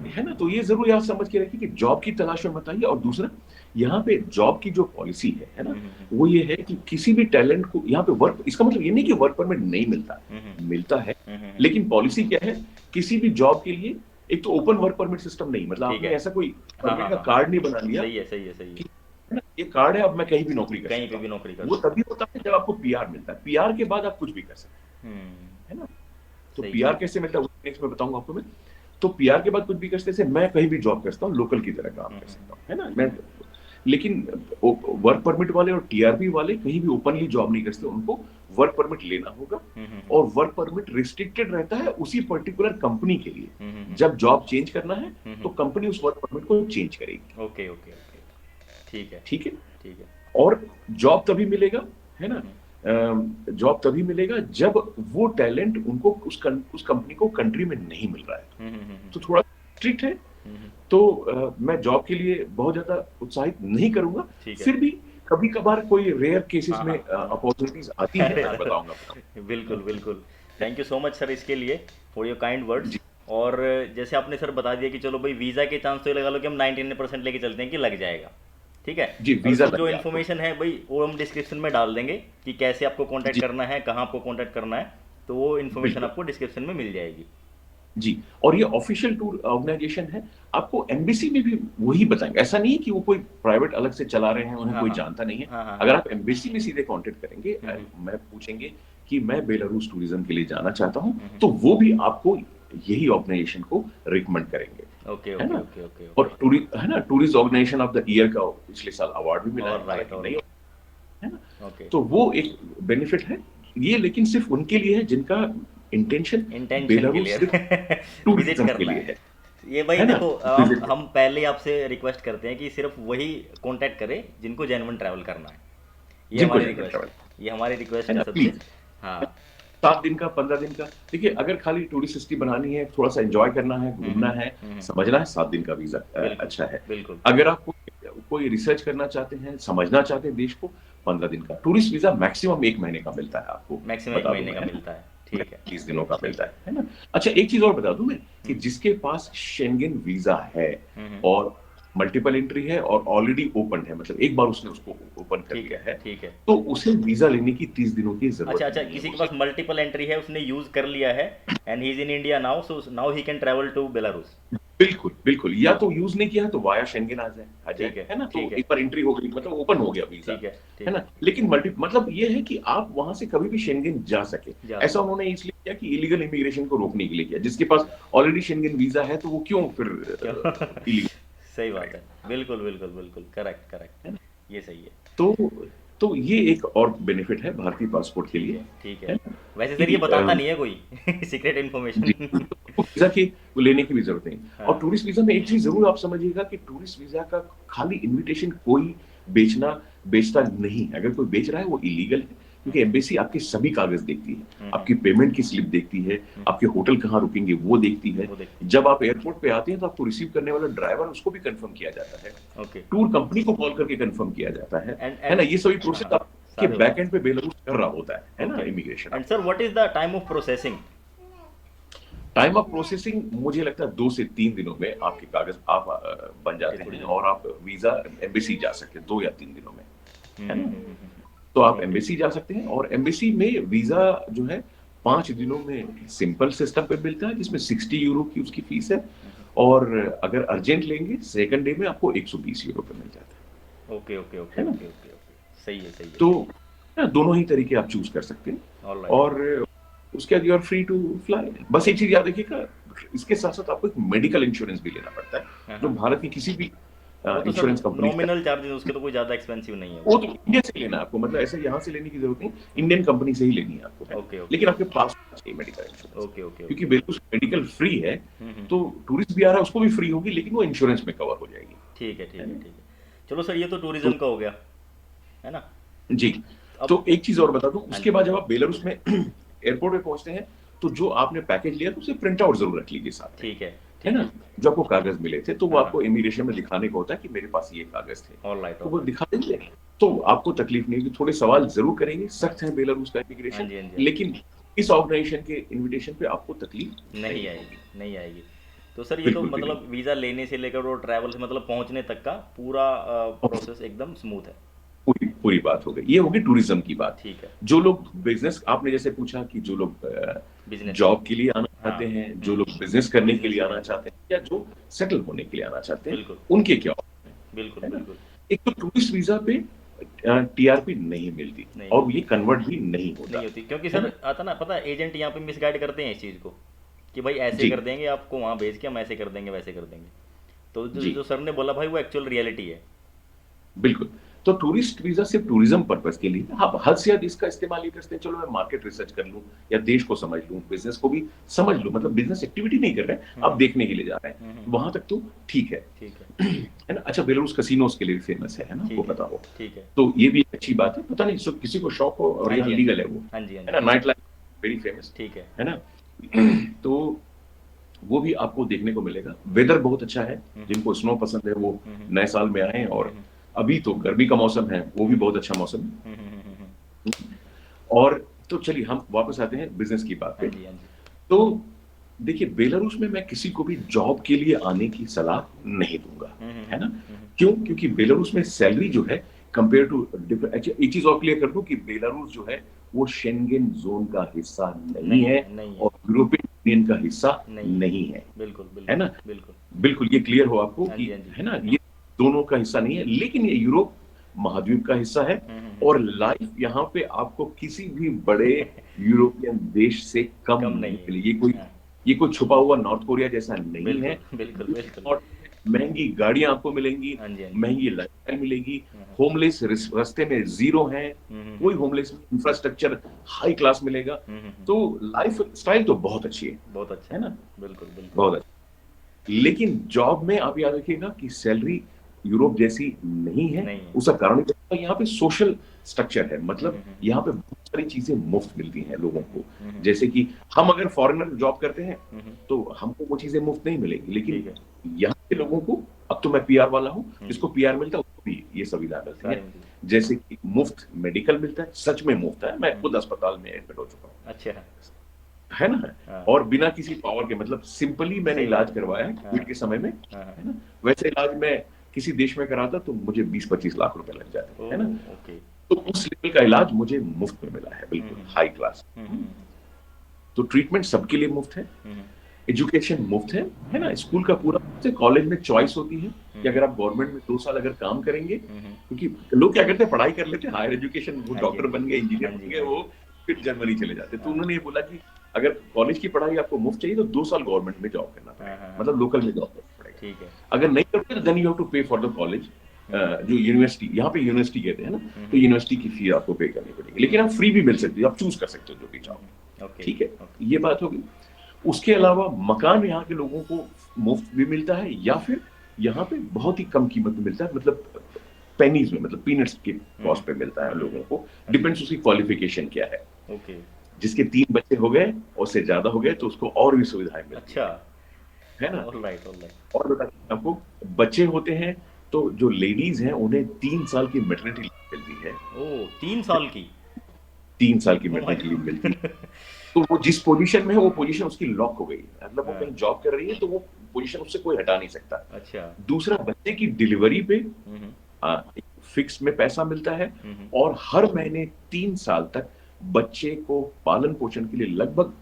है ना, तो ये जरूर आप समझ के रखिए कि जॉब की तलाश में मत आइए। और दूसरा, यहाँ पे जॉब की जो पॉलिसी है ना, वो ये है कि किसी भी टैलेंट को यहाँ पे वर्क, इसका मतलब ये नहीं कि वर्क परमिट नहीं मिलता, मिलता है, लेकिन पॉलिसी क्या है, किसी भी जॉब के लिए एक तो ओपन वर्क परमिट सिस्टम नहीं, मतलब ठीक आपने है। ऐसा कोई हाँ परमिट हाँ का हाँ हाँ। कार्ड नहीं बना लिया सही है, सही है, सही है। कि, है ना, ये कार्ड है, अब मैं कहीं भी नौकरी कर कहीं सकता पे भी हूँ। नौकरी कर वो सकते तभी होता है जब आपको पीआर मिलता है, पीआर के बाद आप कुछ भी कर सकते हैं। हैं, है ना। तो सही पीआर है। कैसे मिलता है नेक्स्ट में बताऊंगा आपको मैं। तो पीआर के बाद कुछ भी कर सकते, जैसे मैं कहीं भी जॉब करता हूँ, लोकल की तरह काम कर सकता हूँ, है ना। मैं लेकिन वर्क परमिट वाले और टीआरपी वाले कहीं भी ओपनली जॉब नहीं कर सकते, उनको वर्क परमिट लेना होगा। और वर्क परमिट रिस्ट्रिक्टेड रहता है उसी पर्टिकुलर कंपनी के लिए। जब जॉब चेंज करना है तो कंपनी उस वर्क परमिट को चेंज करेगी। ओके ओके ओके, ठीक है ठीक है। ठीक है। और जॉब तभी मिलेगा, है ना, जॉब तभी मिलेगा जब वो टैलेंट उनको उस कंपनी को कंट्री में नहीं मिल रहा है। तो थोड़ा स्ट्रिक्ट है। तो मैं जॉब के लिए बहुत ज्यादा उत्साहित नहीं करूंगा। ठीक है। फिर भी कभी कभार कोई रेयर केसेस हाँ में हाँ अपॉर्चुनिटीज आती है, अरे मैं सर, बताऊंगा। बिल्कुल बिल्कुल। Thank you so much sir इसके लिए, फॉर योर काइंड वर्ड्स। जी और जैसे आपने सर बता दिया कि चलो भाई वीज़ा के चांस तो ये लगा लो कि हम 99% लेके चलते हैं कि लग जाएगा, ठीक है। जी, और वीजा उसकी लग जो गया आपको। इन्फॉर्मेशन है भाई वो हम डिस्क्रिप्शन में डाल देंगे कि कैसे आपको कांटेक्ट जी करना है, कहाँ आपको कांटेक्ट करना है, तो वो इन्फॉर्मेशन बिल्कुल। आपको डिस्क्रिप्शन में मिल जाएगी। जी, और ये ऑफिशियल टूर ऑर्गेनाइजेशन है। आपको एम्बेसी में भी वही बताएंगे, ऐसा नहीं है कि वो कोई प्राइवेट अलग से चला रहे हैं, उन्हें हाँ कोई हाँ जानता नहीं है। हाँ हाँ अगर हाँ। आप एम्बेसी में सीधे कांटेक्ट करेंगे, हम्म मैं पूछेंगे कि मैं बेलारूस टूरिज्म के लिए जाना चाहता हूँ, हम्म। तो वो भी आपको यही ऑर्गेनाइजेशन को रिकमेंड करेंगे, ओके है ओके ना। ओके ओके और ओके। है ना, tourist organisation of the year का पिछले साल अवार्ड भी मिला और है, राइट हालांकि और नहीं, राइट। है ना। ओके। तो वो एक बेनिफिट है। ये लेकिन सिर्फ उनके लिए है जिनका इंटेंशन इंटेंशन बेलारूस सिर्फ क्लियर विजिट टूरिज्म के करना लिए है। है ये भाई है ना, देखो, विजिट। हम पहले ही आपसे रिक्वेस्ट करते हैं कि सिर्फ वही कांटेक्ट करें जिनको जेन्युइन ट्रैवल करना है। ये जिनको हमारी जनरल रिक्वेस्ट ट्रैवल, है, ये हमारी है रिक्वेस्ट है ना, सबसे। प्लीज। हाँ। 7 दिन का, 15 दिन का, देखिए अगर खाली टूरिस्ट हिस्ट्री बनानी है, थोड़ा सा एंजॉय करना है, घूमना है, हम्म। समझना है, 7 दिन का वीजा बिल्कुल अच्छा है। बिल्कुल। अगर आप कोई रिसर्च करना चाहते हैं, समझना चाहते हैं देश को, 15 दिन का टूरिस्ट वीजा मैक्सिमम 1 महीने का मिलता है आपको, मैक्सिमम एक बता दूं महीने मैं, का है ना। मिलता है, ठीक है। 30 दिनों का ठीक मिलता है। है ना। अच्छा, एक चीज और बता दूं मैं, कि जिसके पास शेंगेन वीजा है हम्म। और मल्टीपल एंट्री है और ऑलरेडी ओपन है, मतलब एक बार उसने उसको ओपन कर ठीक है लिया है, ठीक है। तो उसे वीजा लेने की 30 दिनों की अच्छा जरूरत अच्छा, नहीं है किसी के उसे। पास मल्टीपल एंट्री है, उसने यूज कर लिया है and he is in India now, so now he can travel to Belarus. बिल्कुल बिल्कुल, या तो यूज नहीं किया है तो वाया शेंगेन आ जाए, ठीक है है ना। तो ठीक है एक बार एंट्री हो गई, मतलब ओपन हो गया वीजा, ठीक है है ठीक ना। है। लेकिन मल्टी मतलब ये है कि आप वहां से कभी भी शेंगेन जा सके। जा ऐसा सके। उन्होंने इसलिए किया कि इलीगल इमिग्रेशन को रोकने के लिए किया। जिसके पास ऑलरेडी शेंगेन वीजा है तो वो क्यों फिर क्यों इलीगल सही बात करेगा, है, बिल्कुल बिल्कुल बिल्कुल, करेक्ट है ना। करेक्ट, ये सही है। तो तो ये एक और बेनिफिट है भारतीय पासपोर्ट के ठीक लिए, है ठीक है है। ना, वैसे सर ये कि बताता नहीं है कोई सीक्रेट जी, इन्फॉर्मेशन। तो वीजा की लेने की भी जरूरत नहीं। और हाँ। टूरिस्ट वीजा में एक चीज जरूर आप समझिएगा कि टूरिस्ट वीजा का खाली इनविटेशन कोई बेचना बेचता नहीं है। अगर कोई बेच रहा है वो इलीगल है, क्योंकि एम्बेसी आपके सभी कागज देखती है, आपकी पेमेंट की स्लिप देखती है, आपके होटल कहाँ रुकेंगे वो देखती है। वो देखती जब आप एयरपोर्ट पे आते हैं तो आपको रिसीव करने वाला ड्राइवर, उसको भी कंफर्म किया जाता है, है। ओके। टूर कंपनी को कॉल करके कंफर्म किया जाता एंड है एंड ना। ये सभी हाँ प्रोसेस हाँ, आपके सारे बैक होते एंड पे बेलारूस कर रहा होता हैं। है ना, ओके। इमिग्रेशन एंड आपका। Sir what is the time of processing? Time of processing मुझे लगता है 2 से 3 दिनों में आपके कागज आप बन जाते हैं और आप वीजा एम्बेसी जा सकते हैं 2 या 3 दिनों में, है ना। तो आप ओके। एम्बेसी जा सकते हैं और एम्बेसी में वीजा जो है 5 दिनों में सिंपल सिस्टम पे मिलता है, जिसमें 60 यूरो की उसकी फीस है। और अगर अर्जेंट लेंगे सेकंड डे में आपको 120 यूरो पे मिल जाता ओके ओके ओके है ना। ओके ओके ओके, सही है सही है तो सही है। दोनों ही तरीके आप चूज कर सकते हैं। ऑल राइट ऑल और उसके बाद you are free to fly. बस एक चीज याद रखिएगा, इसके साथ साथ आपको एक मेडिकल इंश्योरेंस भी लेना पड़ता है, जो राइट। भारत की किसी भी वो तो सर इंश्योरेंस कंपनी से, नॉमिनल चार्जेस उसके तो कोई ज़्यादा एक्सपेंसिव नहीं है वो वो। तो इंडिया से लेना है आपको, मतलब ऐसे यहाँ से लेने की जरूरत नहीं, इंडियन कंपनी से ही लेनी है आपको, है ना? ओके ओके लेकिन ओके आपके पास होना चाहिए मेडिकल इंश्योरेंस, ओके ओके क्योंकि ओके। बिल्कुल मेडिकल फ्री है। तो टूरिस्ट भी आ रहा है उसको भी फ्री होगी, लेकिन वो इंश्योरेंस में कवर हो जाएगी, ठीक है ठीक है है ना। ठीक है। चलो सर ये तो तो टूरिज्म का हो गया, है ना। जी, अब तो एक चीज और बता दूं, हाँ उसके जी। बाद जब आप बेलारूस में एयरपोर्ट पे पहुंचते हैं, तो जो आपने पैकेज लिया तो उसे प्रिंट आउट जरूर रख लीजिए साथ में, ठीक है है ठीक ना। है। जो आपको कागज मिले थे तो वो हाँ हाँ। आपको इमिग्रेशन में दिखाने को होता है कि मेरे पास ये कागज थे, ऑल राइट तो ऑल वो राइट। दिखा देंगे। तो आपको तकलीफ नहीं होगी। थोड़े सवाल जरूर करेंगे, हाँ सख्त है बेलारूस का हाँ इमिग्रेशन, जी हाँ जी हाँ जी। लेकिन इस ऑर्गेनाइजेशन के इनविटेशन पे आपको तकलीफ नहीं नहीं आएगी होगी, नहीं आएगी। तो सर ये तो बिल्कुल भी नहीं। मतलब वीज़ा लेने से लेकर और ट्रैवल से मतलब पहुंचने तक का पूरा और प्रोसेस एकदम स्मूथ है। पूरी पूरी बात हो गई, ये होगी टूरिज्म की बात। ठीक है। जो लोग बिजनेस, आपने जैसे पूछा कि जो लोग बिजनेस। जॉब के लिए आना हाँ। चाहते हैं, जो लोग बिजनेस करने के बिजनेस लिए के आना लिए। चाहते हैं, या जो सेटल होने के लिए आना चाहते हैं, बिल्कुल उनके क्या option बिल्कुल है ना। बिल्कुल। एक तो टूरिस्ट वीजा पे टीआरपी नहीं मिलती नहीं और मिलती। ये कन्वर्ट भी नहीं नहीं होता, होती क्योंकि है सर ना। आता ना पता, एजेंट यहाँ पे मिसगाइड करते हैं इस चीज़ को कि भाई ऐसे जी कर देंगे, आपको वहाँ भेज के हम ऐसे कर देंगे, वैसे कर देंगे। तो जो जी जो सर ने बोला भाई वो एक्चुअल रियलिटी है। बिल्कुल। तो टूरिस्ट वीजा सिर्फ टूरिज्म पर्पस के लिए, हाँ हद से हद इसका इस्तेमाल ये करते हैं, चलो मैं मार्केट रिसर्च कर लूं या देश को समझ लूं, बिजनेस को भी समझ लूं, मतलब बिजनेस एक्टिविटी नहीं कर रहे हैं, आप हम्म। देखने के लिए जा रहे हैं, वहां तक तो ठीक है। ठीक है। है ना? अच्छा, बेलारूस कसिनोस के लिए भी फेमस है ना, आपको ठीक है। पता हो। ठीक है। तो ये भी एक अच्छी बात है, पता नहीं सब किसी को शौक हो, और हाँ यहाँ जी, हाँ जी। लीगल है वो, हाँ जी, हाँ है जी। ना, नाइट लाइफ वेरी फेमस, ठीक है। है ना। तो वो भी आपको देखने को मिलेगा, वेदर बहुत अच्छा है, जिनको स्नो पसंद है वो नए साल में आए, और अभी तो गर्मी का मौसम है, वो भी बहुत अच्छा मौसम है। और तो चलिए हम वापस आते हैं बिजनेस की बात हाँ पे। जी, हाँ जी। तो देखिए, बेलारूस में मैं किसी को भी जॉब के लिए आने की सलाह नहीं दूंगा, है ना। क्यों? क्योंकि बेलारूस में सैलरी जो है, कंपेयर टू डिफरेंट, अच्छा एक चीज और क्लियर कर दूं कि बेलारूस जो है वो शेंगेन जोन का हिस्सा नहीं नहीं है, है, नहीं है। और यूरोपियन यूनियन का हिस्सा नहीं है। नहीं है। बिल्कुल, है बिल्कुल, ना? बिल्कुल। बिल्कुल ये क्लियर हो आपको हाँ कि, जी, हाँ जी। है ना, ये दोनों का हिस्सा नहीं है, लेकिन ये यूरोप महाद्वीप का हिस्सा है। और लाइफ यहाँ पे आपको किसी भी बड़े यूरोपियन देश से कम कम नहीं नहीं है। मिलेगी। हाँ। ये कोई छुपा हुआ नॉर्थ कोरिया जैसा नहीं है। बिल्कुल, बिल्कुल, बिल्कुल। महंगी गाड़ियां आपको मिलेंगी, हाँ जी, हाँ जी। महंगी लाइफस्टाइल मिलेगी, हाँ। होमलेस रास्ते में जीरो है, कोई हम्म। होमलेस, इंफ्रास्ट्रक्चर हाई क्लास मिलेगा। तो लाइफ स्टाइल तो बहुत अच्छी बहुत अच्छा है है। ना, बिल्कुल, बिल्कुल। बहुत अच्छी। लेकिन जॉब में आप याद रखिएगा कि सैलरी यूरोप जैसी नहीं है। नहीं है। उसका कारण क्या है? यहाँ पे सोशल स्ट्रक्चर है, मतलब हम्म। यहाँ पे बहुत सारी चीजें मुफ्त मिलती हैं लोगों को। जैसे कि हम अगर फॉरेनर जॉब करते हैं तो हमको वो चीजें मुफ्त नहीं मिलेगी, लेकिन ठीक है। यहाँ के लोगों को, अब तो मैं पीआर वाला हूँ, हम्म। जिसको पीआर मिलता है उसको भी ये सुविधा मिलती सारी है। मिली। जैसे कि मुफ्त मेडिकल मिलता है, सच में मुफ्त है, मैं खुद अस्पताल में एडमिट हो चुका हूँ, अच्छा है। है ना। हाँ। और बिना किसी पावर के, मतलब सिंपली मैंने सही बात इलाज है। करवाया है हाँ। कोविड के समय में, हाँ, हाँ। है ना। वैसे इलाज मैं किसी देश में कराता तो मुझे 20-25 लाख रुपए लग जाते, ओ, है ना। ओके। तो उस लेवल का इलाज मुझे मुफ्त में मिला है, बिल्कुल हाई क्लास। तो ट्रीटमेंट सबके लिए मुफ्त है, एजुकेशन मुफ्त है ना, स्कूल का पूरा मुफ्त है, कॉलेज में चॉइस होती है कि अगर आप गवर्नमेंट में 2 साल अगर काम करेंगे, क्योंकि लोग क्या करते हैं, पढ़ाई कर लेते हैं हायर एजुकेशन, वो हाँ जी, हाँ डॉक्टर जी। बन गए, हाँ इंजीनियर जी, बन गए, हाँ वो जी। फिर जर्मनी चले जाते, तो हाँ। उन्होंने ये बोला कि अगर कॉलेज की पढ़ाई आपको मुफ्त चाहिए तो 2 साल गवर्नमेंट में जॉब करना हाँ, पड़ेगा, हाँ, हाँ। मतलब लोकल में जॉब करना पड़ेगा। ठीक है। अगर नहीं करोगे तो देन यू हैव टू पे फॉर द कॉलेज, जो यूनिवर्सिटी, यहाँ पे यूनिवर्सिटी कहते हैं ना, तो यूनिवर्सिटी की फी आपको पे करनी पड़ेगी, लेकिन आप फ्री भी मिल सकती है, आप चूज कर सकते हो जो भी चाहो। ओके, ठीक है, ओके। ये बात होगी। उसके अलावा मकान यहाँ के लोगों को मुफ्त भी मिलता है, या फिर यहाँ पे बहुत ही कम कीमत में मिलता है, मतलब पेनीज में, मतलब पीनट्स के कॉस्ट पे मिलता है लोगों को। अच्छा। डिपेंड्स उसकी क्वालिफिकेशन क्या है। ओके। जिसके 3 बच्चे हो गए, उससे ज्यादा हो गए, तो उसको और भी सुविधाएं मिलती अच्छा। है ना। All right, all right. और बता आपको, बच्चे होते हैं तो जो लेडीज हैं उन्हें 3 साल की मेटर्निटी लीव मिलती है। ओ, 3 साल की? 3 साल की ओ माय मेटर्निटी लीव मिलती है। गॉड। तो वो जिस पोजीशन में है वो पोजीशन उसकी लॉक हो गई है, मतलब वो हाँ। कहीं जॉब कर रही है तो वो पोजीशन उससे कोई हटा नहीं सकता। अच्छा। दूसरा, बच्चे की डिलीवरी पे हम्म। फिक्स में पैसा मिलता है, हम्म। और हर महीने 3 साल तक बच्चे को पालन पोषण के लिए लगभग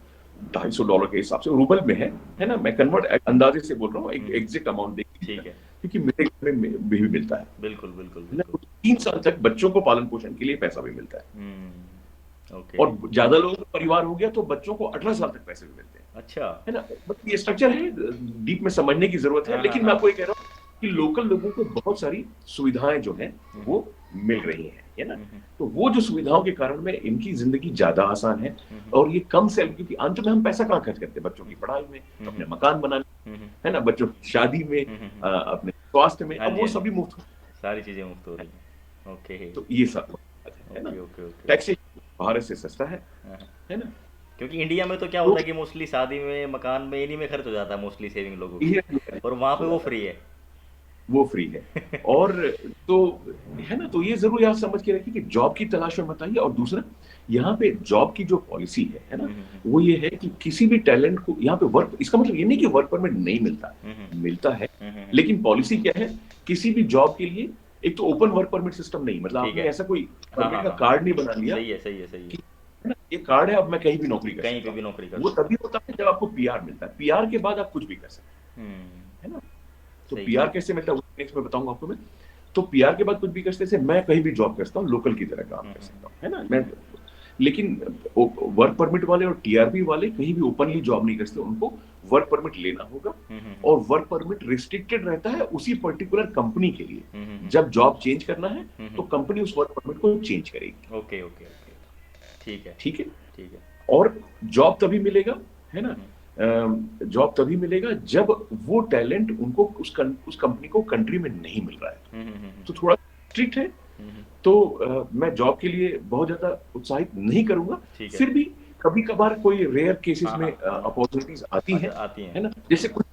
$250 के हिसाब से, रूबल में है ना, मैं कन्वर्ट अंदाजे से बोल रहा हूँ, एक एग्जैक्ट अमाउंट देख लीजिएगा, ठीक है। क्योंकि मेरे घर में भी मिलता बिल्कुल, बिल्कुल, है ना। बिल्कुल। तो 3 साल तक बच्चों को पालन पोषण के लिए पैसा भी मिलता है। ओके। और ज्यादा लोगों का परिवार हो गया तो बच्चों को 18 साल तक पैसे भी मिलते हैं, अच्छा। है ना। मतलब ये स्ट्रक्चर है, डीप में समझने की जरूरत है, हाँ, हाँ, लेकिन मैं हाँ। आपको ये कह रहा हूँ कि लोकल लोगों को बहुत सारी सुविधाएं जो हैं वो मिल रही हैं, है ना। तो वो जो सुविधाओं के कारण में इनकी जिंदगी ज्यादा आसान है, और ये कम सैलरी, क्योंकि अंत में हम पैसा कहाँ खर्च करते हैं, बच्चों की पढ़ाई में, अपने मकान बनाने, है ना, बच्चों की शादी में, अपने स्वास्थ्य में, हाँ अब जी, वो हाँ जी। सभी मुफ्त हो। सारी चीज़ें मुफ्त हो रही हैं। ओके। तो ये सब है ना। Okay, okay, okay. Taxation Bharat से सस्ता हाँ, हाँ। है ना। क्योंकि इंडिया में तो क्या तो होता है कि मोस्टली शादी में, मकान में, इन्हीं में खर्च हो जाता है मोस्टली सेविंग लोगों की। ये और वहाँ पे हो वो जाता फ्री है, है। वो फ्री है। और तो, है ना, तो ये जरूर याद समझ के रखिए कि जॉब की तलाश में मत आइए। और दूसरा, यहाँ पे जॉब की जो पॉलिसी है ना, वो ये है कि किसी भी टैलेंट को यहाँ पे वर्क, इसका मतलब ये नहीं कि वर्क परमिट नहीं मिलता, मिलता है, लेकिन पॉलिसी क्या है, किसी भी जॉब के लिए एक तो ओपन वर्क परमिट सिस्टम नहीं, मतलब ठीक आपने है। ऐसा कोई हाँ, परमिट हाँ, का हाँ। कार्ड नहीं बना लिया सही है, सही है, सही है। कि, है ना, ये कार्ड है, अब मैं कहीं भी नौकरी कर कहीं सकता पे भी हूँ। नौकरी कर वो सकते तभी होता है जब आपको पीआर मिलता है, पीआर के बाद आप कुछ भी कर सकते हैं। हैं, है ना। तो सही पीआर है। कैसे मिलता है वो नेक्स्ट में बताऊंगा आपको मैं। तो पीआर के बाद कुछ भी कर सकते हैं, मैं कहीं भी जॉब कर सकता हूँ, लोकल की तरह काम कर सकता हूँ, है ना। मैं लेकिन वर्क परमिट वाले और टीआरपी वाले कहीं भी ओपनली जॉब नहीं करते, उनको वर्क परमिट लेना होगा। और वर्क परमिट रिस्ट्रिक्टेड रहता है उसी पर्टिकुलर कंपनी के लिए। जब जॉब चेंज करना है तो कंपनी उस वर्क परमिट को चेंज करेगी। ओके ओके ओके, ठीक है ठीक है। ठीक है। और जॉब तभी मिलेगा, है ना, जॉब तभी मिलेगा जब वो टैलेंट उनको उस कंपनी को कंट्री में नहीं मिल रहा है। तो थोड़ा स्ट्रिक्ट है। तो मैं जॉब के लिए बहुत ज्यादा उत्साहित नहीं करूंगा। ठीक है। फिर भी कभी कभार कोई रेयर केसेस हाँ में हाँ हाँ, अपॉर्चुनिटीज आती हैं, आती हैं। है ना, जैसे कुछ